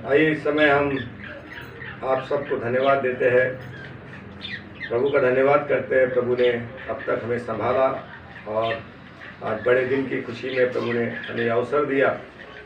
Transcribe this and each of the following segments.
आइए इस समय हम आप सबको धन्यवाद देते हैं, प्रभु का धन्यवाद करते हैं। प्रभु ने अब तक हमें संभाला और आज बड़े दिन की खुशी में प्रभु ने हमें अवसर दिया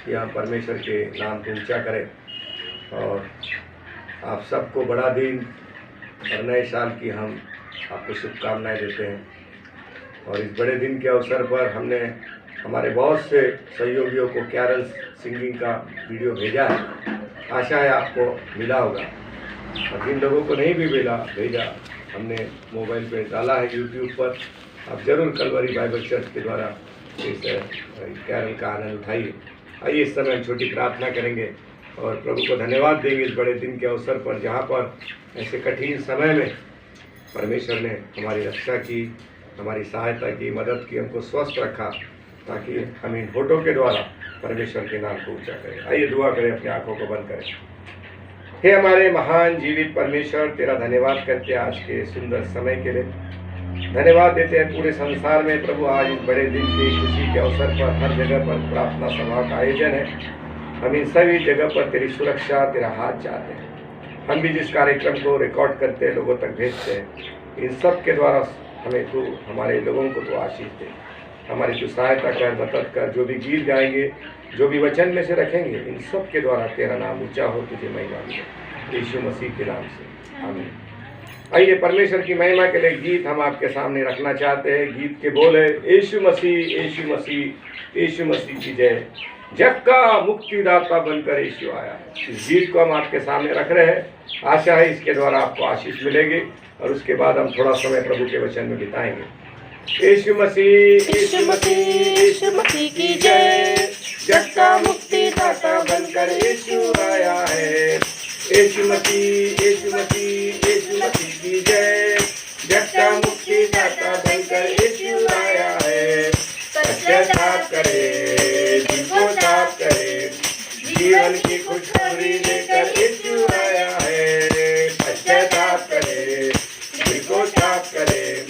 कि हम परमेश्वर के नाम को ऊंचा करें। और आप सबको बड़ा दिन और नए साल की हम आपको शुभकामनाएं देते हैं। और इस बड़े दिन के अवसर पर हमने हमारे बहुत से सहयोगियों को कैरल सिंगिंग का वीडियो भेजा है। आशा है आपको मिला होगा, और जिन लोगों को नहीं भी भेजा हमने मोबाइल पे डाला है यूट्यूब पर। आप ज़रूर कलवरी बाइबल चर्च के द्वारा इस कैरल का आनंद उठाइए। आइए इस समय हम छोटी प्रार्थना करेंगे और प्रभु को धन्यवाद देंगे इस बड़े दिन के अवसर पर, जहाँ पर ऐसे कठिन समय में परमेश्वर ने हमारी रक्षा की, हमारी सहायता की, मदद की, हमको स्वस्थ रखा, ताकि हम इन होठों के द्वारा परमेश्वर के नाम को ऊंचा करें। आइए दुआ करें, अपनी आंखों को बंद करें। हे हमारे महान जीवित परमेश्वर, तेरा धन्यवाद करते हैं आज के सुंदर समय के लिए। धन्यवाद देते हैं पूरे संसार में प्रभु आज इस बड़े दिन की खुशी के अवसर पर हर जगह पर प्रार्थना सभा का आयोजन है। हम इन सभी जगह पर तेरी सुरक्षा, तेरा हाथ चाहते हैं। हम भी जिस कार्यक्रम को रिकॉर्ड करते हैं, लोगों तक भेजते हैं, इन सब के द्वारा हमें तू, हमारे लोगों को तो आशीष दे, हमारी तू सहायता कर, मदद कर। जो भी गीत गाएंगे, जो भी वचन में से रखेंगे, इन सब के द्वारा तेरा नाम ऊंचा हो, तुझे महिमा मिले, यीशु मसीह के नाम से आमीन। आइए परमेश्वर की महिमा के लिए गीत हम आपके सामने रखना चाहते हैं। गीत के बोल है, यीशु मसीह, यीशु मसीह, यीशु मसीह की जय, जग का मुक्तिदाता बनकर यीशु आया। इस गीत को हम आपके सामने रख रहे हैं। आशा है इसके द्वारा आपको आशीष मिलेगी, और उसके बाद हम थोड़ा समय प्रभु के वचन में बिताएंगे। यीशु मसीह, यीशु मसीह, यीशु मसीह की जय, जग का मुक्तिदाता बनकर यीशु आया है। यीशु मसीह, यीशु मसीह, यीशु मसीह की जय, जग का मुक्तिदाता बनकर यीशु आया है। पश्चाताप करे, दिल को साफ करे, जीवन की खुशखबरी लेकर यीशु आया है। पश्चाताप करे, दिल को साफ करे,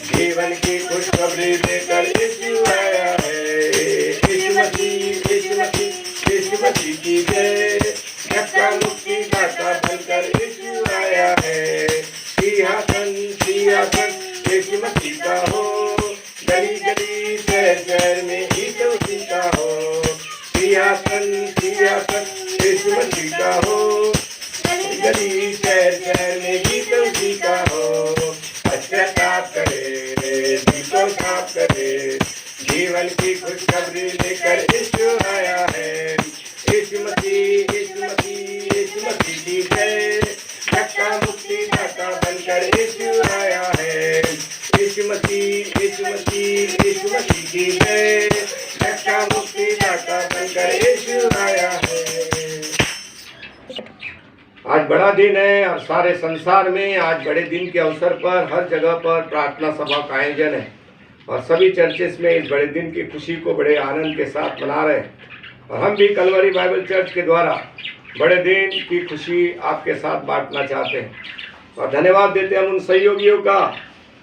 जीवन की खुशखबरी लेकर यीशु आया है। यीशु मसीह, यीशु मसीह, यीशु मसीह की जय, जग का मुक्तिदाता बनकर यीशु आया है। सिंहासन, सिंहासन यीशु मसीह का हो, गली गली शहर शहर में यीशु मसीह का हो। सिंहासन, सिंहासन यीशु मसीह का हो, गली गली शहर शहर में यीशु मसीह का हो। पश्चाताप करे, दिल को साफ करे, जीवन की खुशखबरी लेकर यीशु आया है। यीशु मसीह, यीशु मसीह, यीशु मसीह की जय, जग का मुक्तिदाता बनकर यीशु आया है। यीशु मसीह, यीशु मसीह, यीशु मसीह की जय, जग का मुक्तिदाता बनकर यीशु आया है। आज बड़ा दिन है और सारे संसार में आज बड़े दिन के अवसर पर हर जगह पर प्रार्थना सभा का आयोजन है, और सभी चर्चेस में इस बड़े दिन की खुशी को बड़े आनंद के साथ मना रहे हैं। और हम भी कलवरी बाइबल चर्च के द्वारा बड़े दिन की खुशी आपके साथ बांटना चाहते हैं। और धन्यवाद देते हैं हम उन सहयोगियों का,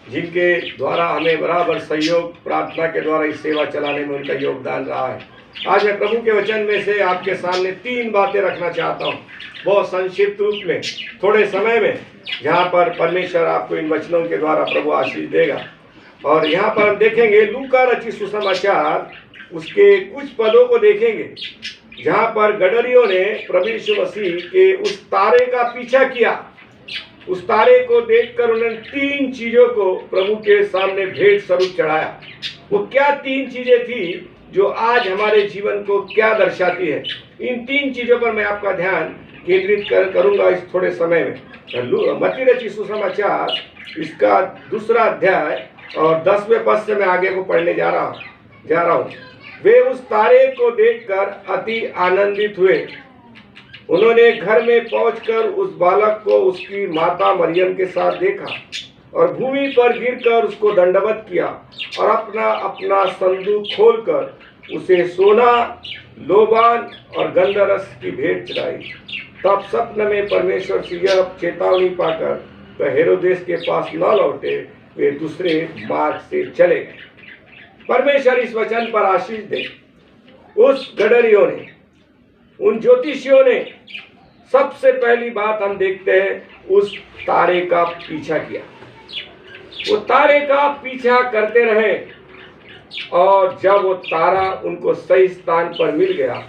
जिनके द्वारा हमें बराबर सहयोग प्रार्थना के द्वारा इस सेवा चलाने में उनका योगदान रहा है। आज मैं प्रभु के वचन में से आपके सामने 3 बातें रखना चाहता हूँ, बहुत संक्षिप्त रूप में, थोड़े समय में, जहाँ पर परमेश्वर आपको इन वचनों के द्वारा प्रभु आशीष देगा। और यहाँ पर हम देखेंगे लूका रचित सुसमाचार, उसके कुछ पदों को देखेंगे, जहाँ पर गडरियों ने प्रभु यीशु मसीह के उस तारे का पीछा किया। उस तारे को देखकर उन्होंने 3 चीजों को प्रभु के सामने भेंट स्वरूप चढ़ाया। वो क्या 3 चीजें थी जो आज हमारे जीवन को क्या दर्शाती है? इन 3 चीजों पर मैं आपका ध्यान केंद्रित करूंगा इस थोड़े समय में। मत्ती रचित सुसमाचार, इसका 2 अध्याय और 10वें पद से मैं आगे को पढ़ने जा रहा हूँ। वे उस तारे को देखकर अति आनंदित हुए। उन्होंने घर में पहुंचकर उस बालक को उसकी माता मरियम के साथ देखा और भूमि पर गिरकर उसको दंडवत किया, और अपना अपना संदूक खोलकर उसे सोना, लोबान और गंधरस की भेंट चढ़ाई। तब स्वप्न में परमेश्वर से यह चेतावनी पाकर वह हेरोदेस के पास न लौटे, वे दूसरे मार्ग से चले गए। परमेश्वर इस वचन पर आशीष दे। उस गडरियों ने उन ज्योतिषियों ने सबसे पहली बात हम देखते हैं उस तारे का पीछा किया। वो तारे का पीछा करते रहे और जब वो तारा उनको सही स्थान पर मिल गया,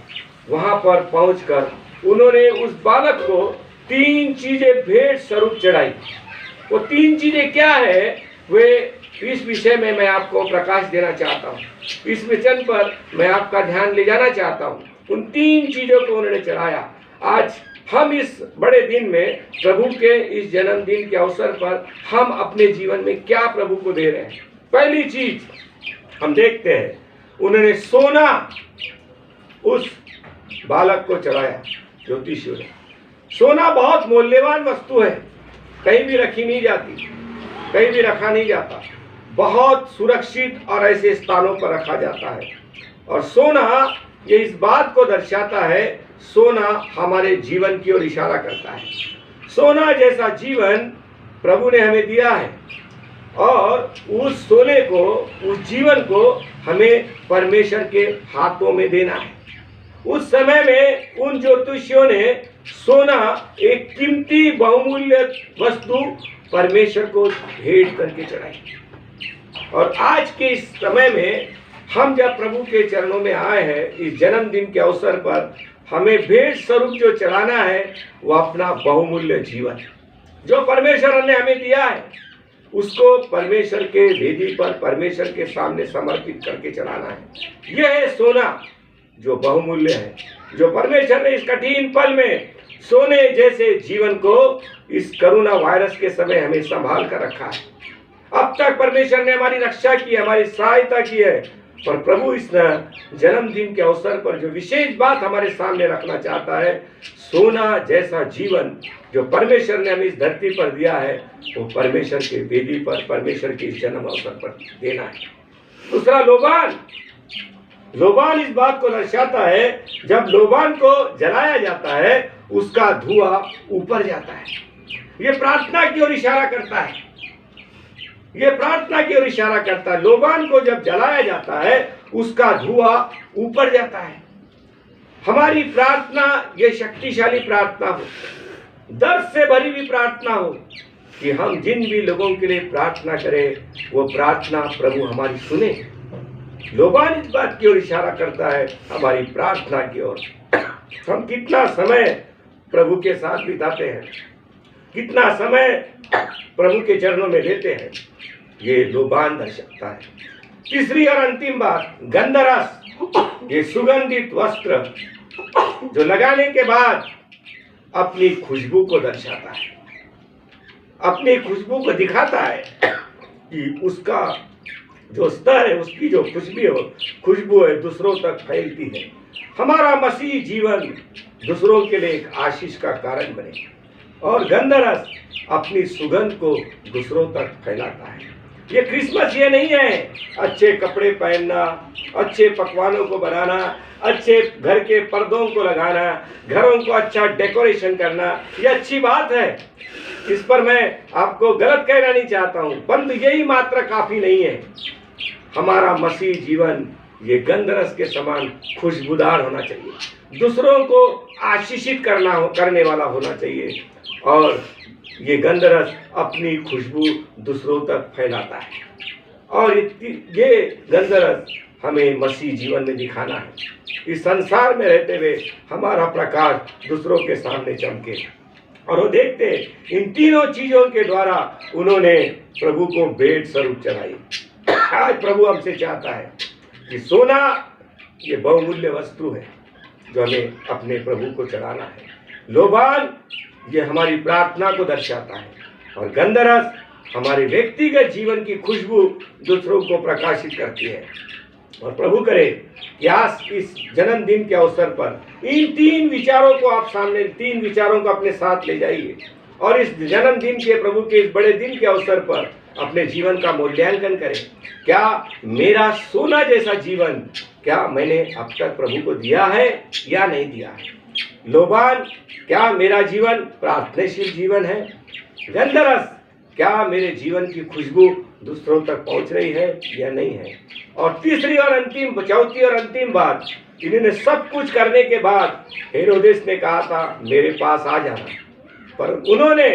वहां पर पहुंचकर उन्होंने उस बालक को 3 चीजें भेंट स्वरूप चढ़ाई। वो 3 चीजें क्या है, वे इस विषय में मैं आपको प्रकाश देना चाहता हूँ। इस वचन पर मैं आपका ध्यान ले जाना चाहता हूँ। उन 3 चीजों को उन्होंने चढ़ाया। आज हम इस बड़े दिन में प्रभु के इस जन्मदिन के अवसर पर हम अपने जीवन में क्या प्रभु को दे रहे हैं। पहली चीज हम देखते हैं, उन्होंने सोना उस बालक को चढ़ाया। ज्योतिषियों ने, सोना बहुत मूल्यवान वस्तु है, कहीं भी रखी नहीं जाती, कहीं भी रखा नहीं जाता, बहुत सुरक्षित और ऐसे स्थानों पर रखा जाता है। और सोना ये इस बात को दर्शाता है, सोना हमारे जीवन की ओर इशारा करता है। सोना जैसा जीवन प्रभु ने हमें दिया है और उस सोने को, उस जीवन को हमें परमेश्वर के हाथों में देना है। उस समय में उन ज्योतिषियों ने सोना, एक कीमती बहुमूल्य वस्तु, परमेश्वर को भेंट करके चढ़ाई। और आज के इस समय में हम जब प्रभु के चरणों में आए हैं, इस जन्मदिन के अवसर पर हमें भेंट स्वरूप जो चढ़ाना है वो अपना बहुमूल्य जीवन जो परमेश्वर ने हमें दिया है, उसको परमेश्वर के वेदी पर, परमेश्वर के सामने समर्पित करके चढ़ाना है। यह है सोना जो बहुमूल्य है, जो परमेश्वर ने इस कठिन पल में सोने जैसे जीवन को इस कोरोना वायरस के समय हमें संभाल कर रखा है। अब तक परमेश्वर ने हमारी रक्षा की, हमारी सहायता की है, पर प्रभु इस जन्मदिन के अवसर पर जो विशेष बात हमारे सामने रखना चाहता है, सोना जैसा जीवन जो परमेश्वर ने हमें इस धरती पर दिया है, वो परमेश्वर के वेदी पर, परमेश्वर के इस जन्म अवसर पर देना है। दूसरा, लोबान। लोबान इस बात को दर्शाता है, जब लोबान को जलाया जाता है उसका धुआं ऊपर जाता है। ये प्रार्थना की ओर इशारा करता है, ये प्रार्थना की ओर इशारा करता है। लोबान को जब जलाया जाता है उसका धुआं ऊपर जाता है। हमारी प्रार्थना ये शक्तिशाली प्रार्थना हो, दर्द से भरी हुई प्रार्थना हो, कि हम जिन भी लोगों के लिए प्रार्थना करें वो प्रार्थना प्रभु हमारी सुने। लोबान इस बात की ओर इशारा करता है, हमारी प्रार्थना की ओर। हम कितना समय प्रभु के साथ बिताते हैं, कितना समय प्रभु के चरणों में देते हैं, ये लोबान दर्शाता है। तीसरी और अंतिम बात, गंधरस। ये सुगंधित वस्त्र जो लगाने के बाद अपनी खुशबू को दर्शाता है, अपनी खुशबू को दिखाता है कि उसका जो स्तर है, उसकी जो खुशबू है दूसरों तक फैलती है। हमारा मसीह जीवन दूसरों के लिए एक आशीष का कारण बने और गंधरस अपनी सुगंध को दूसरों तक फैलाता है। ये क्रिसमस ये नहीं है अच्छे कपड़े पहनना, अच्छे पकवानों को बनाना, अच्छे घर के पर्दों को लगाना, घरों को अच्छा डेकोरेशन करना। ये अच्छी बात है, इस पर मैं आपको गलत कहना नहीं चाहता हूँ, परंतु यही मात्र काफी नहीं है। हमारा मसीह जीवन ये गंधरस के समान खुशबूदार होना चाहिए, दूसरों को आशीषित करने वाला होना चाहिए। और ये गंधरस अपनी खुशबू दूसरों तक फैलाता है और ये गंधरस हमें मसीह जीवन में दिखाना है। इस संसार में रहते हुए हमारा प्रकाश दूसरों के सामने चमके। और वो देखते इन तीनों चीजों के द्वारा उन्होंने प्रभु को भेंट स्वरूप चढ़ाई। आज प्रभु हमसे चाहता है कि सोना ये बहुमूल्य वस्तु है जो हमें अपने प्रभु को चढ़ाना है। लोबान ये हमारी प्रार्थना को दर्शाता है और गंधरस हमारे व्यक्तिगत जीवन की खुशबू दूसरों को प्रकाशित करती है। और प्रभु करे कि आज इस जन्मदिन के अवसर पर इन 3 विचारों को आप सामने, 3 विचारों को अपने साथ ले जाइए और इस जन्मदिन के, प्रभु के इस बड़े दिन के अवसर पर अपने जीवन का मूल्यांकन करें। क्या मेरा सोना जैसा जीवन, क्या मैंने अब तक प्रभु को दिया है या नहीं दिया है? लोबान, क्या मेरा जीवन प्रार्थनाशील जीवन है? गंधरस, क्या मेरे जीवन की खुशबू दूसरों तक पहुंच रही है या नहीं है। और तीसरी और अंतिम, चौथी और अंतिम बात, इन्होंने सब कुछ करने के बाद हेरोदेस ने कहा था मेरे पास आ जाना, पर उन्होंने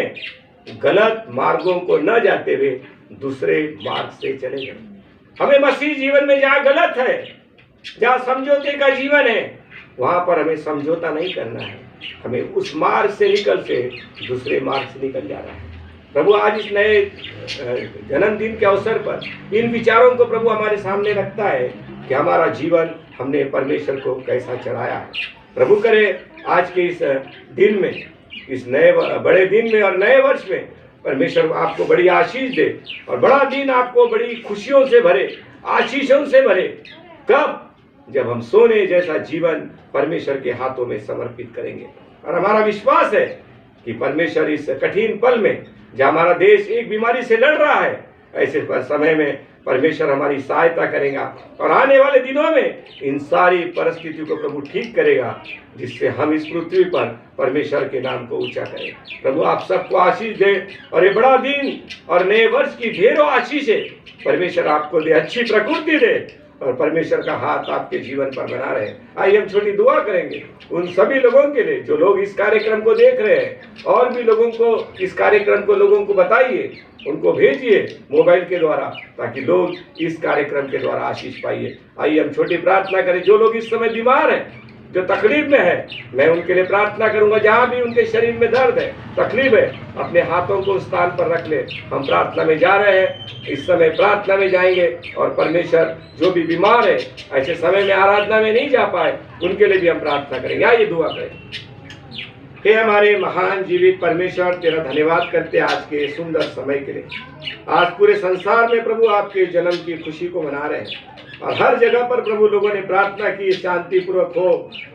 गलत मार्गों को न जाते हुए दूसरे मार्ग से चले गए। हमें मसीह जीवन में जहाँ गलत है, जहाँ समझौते का जीवन है, वहां पर हमें समझौता नहीं करना है, हमें उस मार्ग से निकल के दूसरे मार्ग से निकल जाना है। प्रभु आज इस नए जन्मदिन के अवसर पर इन विचारों को प्रभु हमारे सामने रखता है कि हमारा जीवन हमने परमेश्वर को कैसा चढ़ाया है। प्रभु करे आज के इस दिन में, इस नए बड़े दिन में और नए वर्ष में परमेश्वर आपको बड़ी आशीष दे और बड़ा दिन आपको बड़ी खुशियों से भरे, आशीषों से भरे। कब? जब हम सोने जैसा जीवन परमेश्वर के हाथों में समर्पित करेंगे। और हमारा विश्वास है कि परमेश्वर इस कठिन पल में, जहाँ हमारा देश एक बीमारी से लड़ रहा है, ऐसे समय में परमेश्वर हमारी सहायता करेगा और आने वाले दिनों में इन सारी परिस्थितियों को प्रभु ठीक करेगा, जिससे हम इस पृथ्वी पर परमेश्वर के नाम को ऊंचा करें। प्रभु आप सबको आशीष दे और ये बड़ा दिन और नए वर्ष की ढेरों आशीषें परमेश्वर आपको दे, अच्छी प्रकृति दे और परमेश्वर का हाथ आपके जीवन पर बना रहे। आइए हम छोटी दुआ करेंगे उन सभी लोगों के लिए जो लोग इस कार्यक्रम को देख रहे हैं, और भी लोगों को इस कार्यक्रम को लोगों को बताइए, उनको भेजिए मोबाइल के द्वारा, ताकि लोग इस कार्यक्रम के द्वारा आशीष पाइए। आइए हम छोटी प्रार्थना करें। जो लोग इस समय बीमार हैं, जो तकलीफ में है, मैं उनके लिए प्रार्थना करूंगा। जहां भी उनके शरीर में दर्द है, तकलीफ है, अपने हाथों को उस स्थान पर रख ले। हम प्रार्थना में जा रहे हैं, इस समय प्रार्थना में जाएंगे और परमेश्वर जो भी बीमार है, ऐसे समय में आराधना में नहीं जा पाए, उनके लिए भी हम प्रार्थना करेंगे। आइए दुआ करें। हे हमारे महान जीवित परमेश्वर, तेरा धन्यवाद करते हैं आज के सुंदर समय के लिए। आज पूरे संसार में प्रभु आपके जन्म की खुशी को मना रहे हैं और हर जगह पर प्रभु लोगों ने प्रार्थना की शांतिपूर्वक हो।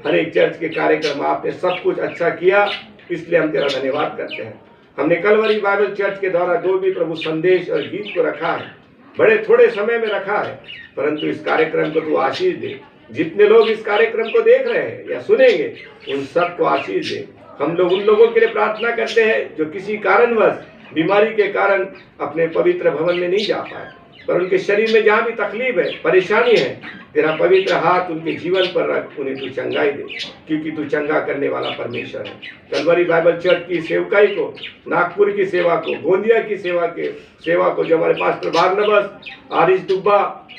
हर एक चर्च के कार्यक्रम आपने सब कुछ अच्छा किया, इसलिए हम तेरा धन्यवाद करते हैं। हमने कलवरी बाइबल चर्च के द्वारा जो भी प्रभु संदेश और गीत को रखा है, बड़े थोड़े समय में रखा है, परंतु इस कार्यक्रम को तू आशीष दे। जितने लोग इस कार्यक्रम को देख रहे हैं या सुनेंगे, उन सबको आशीष दे। हम लोग उन लोगों के लिए प्रार्थना करते हैं जो किसी कारणवश, बीमारी के कारण अपने पवित्र भवन में नहीं जा पाए, पर उनके शरीर में जहाँ भी तकलीफ है, परेशानी है, तेरा पवित्र हाथ उनके जीवन पर रख, उन्हें तू चंगाई दे, क्योंकि तू चंगा करने वाला परमेश्वर है। कलवरी बाइबल चर्च की सेवकाई को, नागपुर की सेवा को, गोंदिया की सेवा को जो हमारे पास्टर बारनबस, आरिश दुब्बा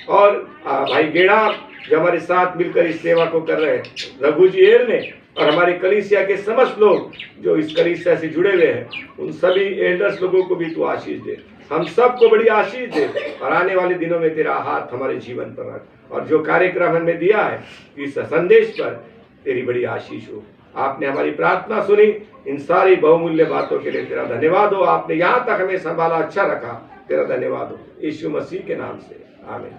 और भाई गेड़ा जो हमारे साथ मिलकर इस सेवा को कर रहे हैं, रघु जी एर ने, और हमारे कलीसिया के समस्त लोग जो इस कलीसिया से जुड़े हुए हैं, उन सभी एल्डर्स लोगों को भी तू आशीष दे। हम सबको बड़ी आशीष दे और आने वाले दिनों में तेरा हाथ हमारे जीवन पर रख। और जो कार्यक्रम हमने दिया है इस संदेश पर, तेरी बड़ी आशीष हो। आपने हमारी प्रार्थना सुनी, इन सारी बहुमूल्य बातों के लिए तेरा धन्यवाद हो। आपने यहाँ तक हमें संभाला, अच्छा रखा, तेरा धन्यवाद हो। यीशु मसीह के नाम से आमीन।